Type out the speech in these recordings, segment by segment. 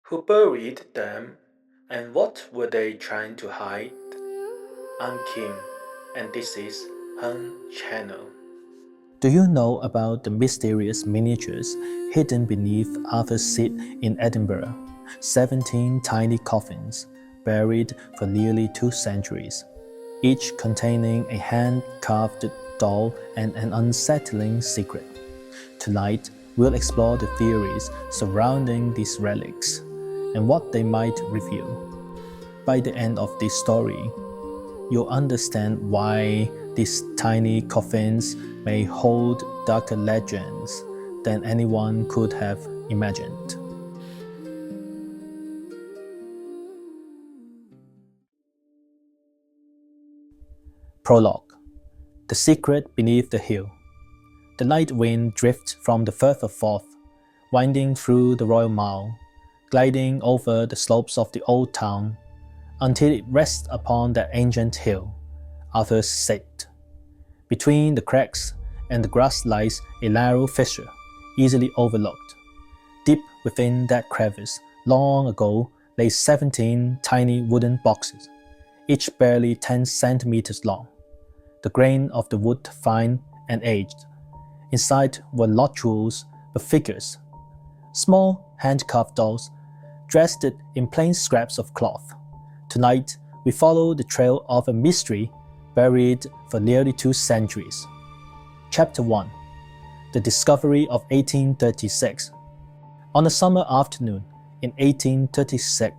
Who buried them, and what were they trying to hide? I'm Kim, and this is Hun Channel. Do you know about the mysterious miniatures hidden beneath Arthur's seat in Edinburgh? 17 tiny coffins, buried for nearly 2 centuries, each containing a hand-carved doll and an unsettling secret. Tonight, we'll explore the theories surrounding these relics and what they might reveal. By the end of this story, you'll understand why these tiny coffins may hold darker legends than anyone could have imagined. Prologue. The secret beneath the hill. The light wind drifts from the Firth of Forth, winding through the Royal Mile, gliding over the slopes of the old town, until it rests upon that ancient hill, Arthur's Seat. Between the cracks and the grass lies a narrow fissure, easily overlooked. Deep within that crevice, long ago, lay 17 tiny wooden boxes, each barely 10 centimeters long, the grain of the wood fine and aged. Inside were not jewels, but figures, small hand-carved dolls, dressed in plain scraps of cloth. Tonight, we follow the trail of a mystery buried for nearly 2 centuries. Chapter 1. The Discovery of 1836. On a summer afternoon in 1836,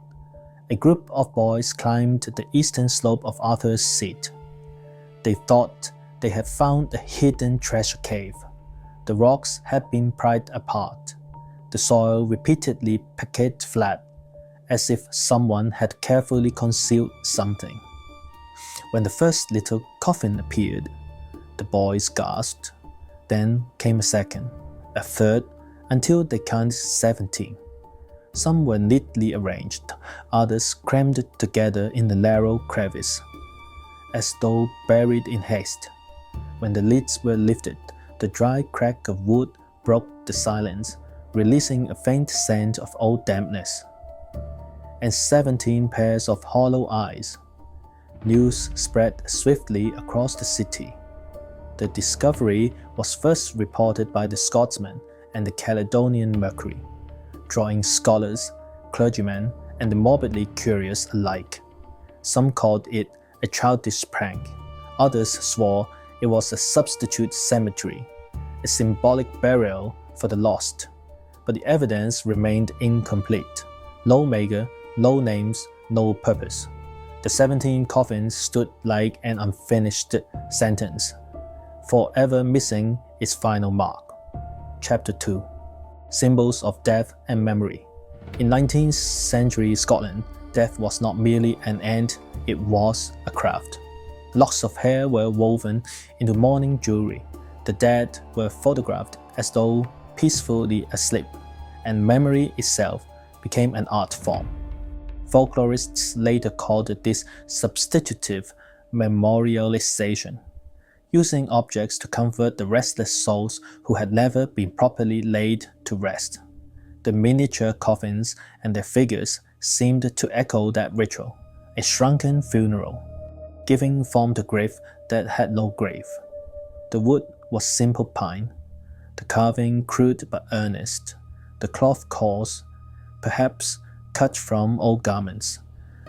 a group of boys climbed the eastern slope of Arthur's Seat. They thought they had found a hidden treasure cave. The rocks had been pried apart, the soil repeatedly packed flat, as if someone had carefully concealed something. When the first little coffin appeared, the boys gasped. Then came a second, a third, until they counted 17. Some were neatly arranged, others crammed together in the narrow crevice, as though buried in haste. When the lids were lifted, the dry crack of wood broke the silence, releasing a faint scent of old dampness. And 17 pairs of hollow eyes. News spread swiftly across the city. The discovery was first reported by the Scotsman and the Caledonian Mercury, drawing scholars, clergymen, and the morbidly curious alike. Some called it a childish prank. Others swore it was a substitute cemetery, a symbolic burial for the lost. But the evidence remained incomplete. No maker, no names, no purpose. The 17 coffins stood like an unfinished sentence, forever missing its final mark. Chapter 2. Symbols of Death and Memory. In 19th century Scotland, death was not merely an end, it was a craft. Locks of hair were woven into mourning jewelry. The dead were photographed as though peacefully asleep, and memory itself became an art form. Folklorists later called this substitutive memorialization, using objects to comfort the restless souls who had never been properly laid to rest. The miniature coffins and their figures seemed to echo that ritual, a shrunken funeral, giving form to grief that had no grave. The wood was simple pine, the carving crude but earnest, the cloth coarse, perhaps cut from old garments.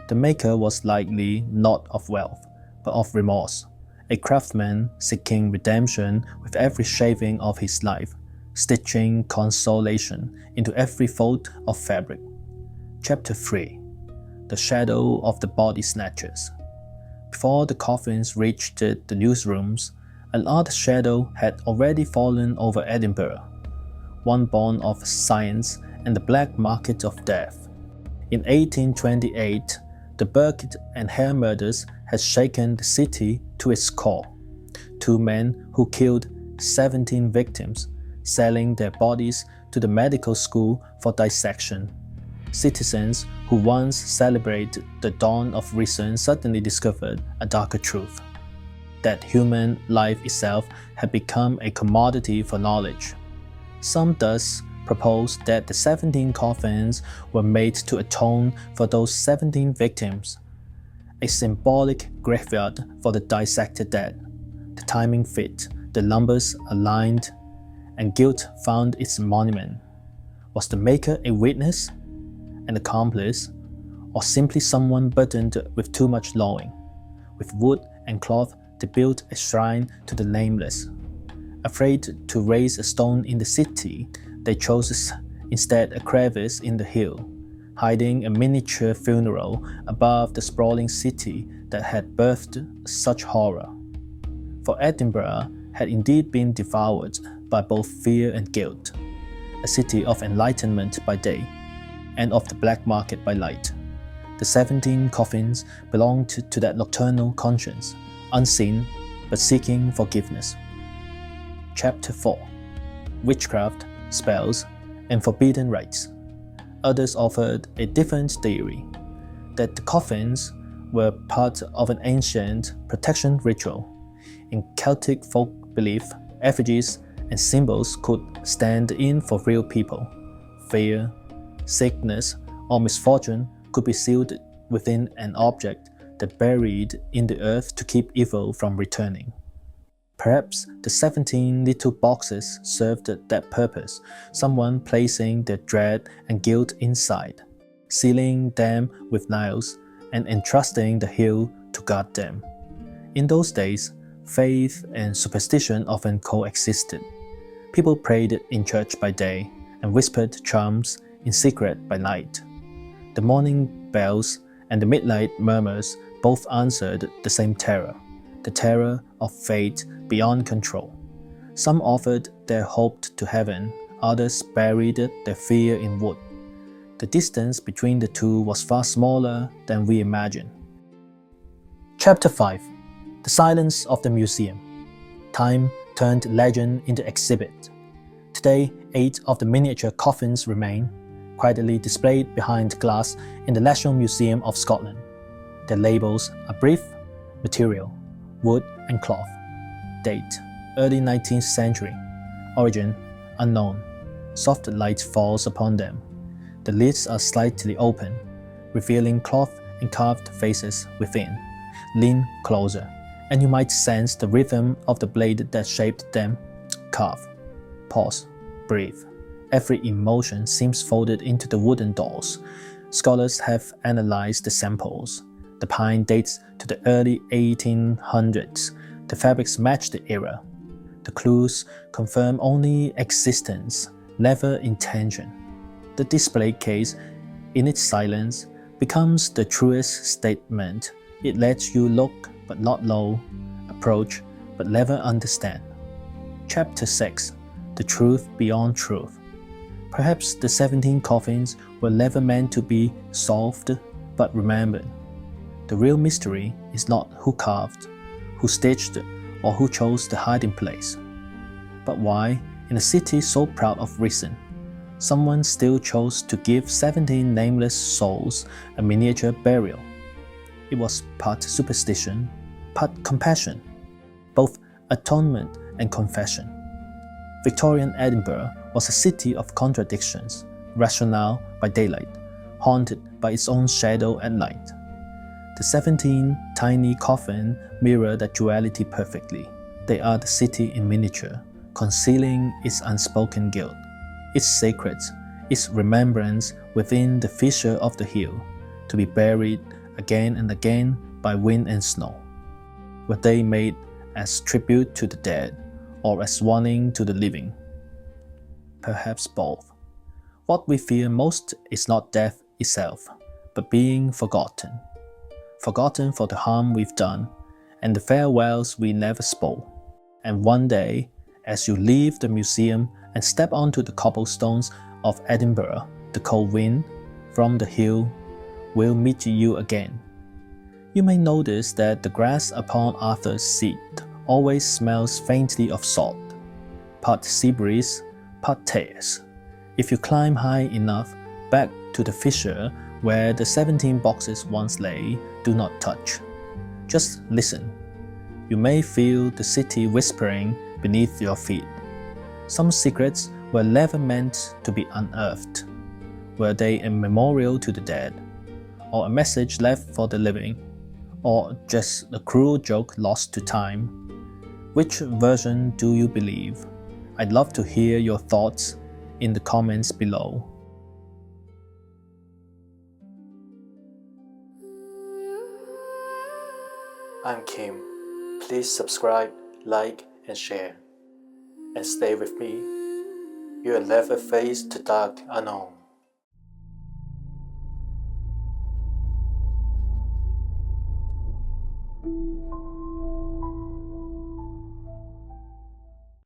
The maker was likely not of wealth, but of remorse, a craftsman seeking redemption with every shaving of his life, stitching consolation into every fold of fabric. Chapter 3. The Shadow of the Body-Snatchers. Before the coffins reached the newsrooms, an odd shadow had already fallen over Edinburgh, one born of science and the black market of death. In 1828, the Burkitt and Hare murders had shaken the city to its core. 2 men who killed 17 victims, selling their bodies to the medical school for dissection. Citizens who once celebrated the dawn of reason suddenly discovered a darker truth, that human life itself had become a commodity for knowledge. Some thus proposed that the 17 coffins were made to atone for those 17 victims, a symbolic graveyard for the dissected dead. The timing fit, the numbers aligned, and guilt found its monument. Was the maker a witness, an accomplice, or simply someone burdened with too much longing? With wood and cloth, they built a shrine to the nameless. Afraid to raise a stone in the city, they chose instead a crevice in the hill, hiding a miniature funeral above the sprawling city that had birthed such horror. For Edinburgh had indeed been devoured by both fear and guilt, a city of enlightenment by day, and of the black market by night. The 17 coffins belonged to that nocturnal conscience, unseen but seeking forgiveness. Chapter 4. Witchcraft, Spells, and Forbidden Rites. Others offered a different theory, that the coffins were part of an ancient protection ritual. In Celtic folk belief, effigies and symbols could stand in for real people. Fear, sickness, or misfortune could be sealed within an object that buried in the earth to keep evil from returning. Perhaps the 17 little boxes served that purpose, someone placing their dread and guilt inside, sealing them with nails, and entrusting the hill to guard them. In those days, faith and superstition often coexisted. People prayed in church by day and whispered charms in secret by night. The morning bells and the midnight murmurs both answered the same terror, the terror of fate beyond control. Some offered their hope to heaven, others buried their fear in wood. The distance between the two was far smaller than we imagine. Chapter 5. The Silence of the Museum. Time turned legend into exhibit. Today, 8 of the miniature coffins remain, quietly displayed behind glass in the National Museum of Scotland. Their labels are brief: material, wood and cloth. Date: early 19th century. Origin: unknown. Soft light falls upon them. The lids are slightly open, revealing cloth and carved faces within. Lean closer, and you might sense the rhythm of the blade that shaped them. Carve. Pause. Breathe. Every emotion seems folded into the wooden dolls. Scholars have analyzed the samples. The pine dates to the early 1800s. The fabrics match the era. The clues confirm only existence, never intention. The display case, in its silence, becomes the truest statement. It lets you look but not know, approach but never understand. Chapter 6. The Truth Beyond Truth. Perhaps the 17 coffins were never meant to be solved but remembered. The real mystery is not who carved, who stitched, or who chose the hiding place, but why, in a city so proud of reason, someone still chose to give 17 nameless souls a miniature burial. It was part superstition, part compassion, both atonement and confession. Victorian Edinburgh was a city of contradictions, rational by daylight, haunted by its own shadow at night. The 17 tiny coffins mirror that duality perfectly. They are the city in miniature, concealing its unspoken guilt, its secrets, its remembrance within the fissure of the hill, to be buried again and again by wind and snow. Were they made as tribute to the dead, or as warning to the living? Perhaps both. What we fear most is not death itself, but being forgotten. Forgotten for the harm we've done, and the farewells we never spoke. And one day, as you leave the museum and step onto the cobblestones of Edinburgh, the cold wind from the hill will meet you again. You may notice that the grass upon Arthur's seat always smells faintly of salt, part sea breeze, part tears. If you climb high enough back to the fissure where the 17 boxes once lay, do not touch. Just listen. You may feel the city whispering beneath your feet. Some secrets were never meant to be unearthed? Were they a memorial to the dead, or a message left for the living, or just a cruel joke lost to time? Which version do you believe? I'd love to hear your thoughts in the comments below. I'm Kim. Please subscribe, like, and share. And stay with me. You will never face the dark unknown.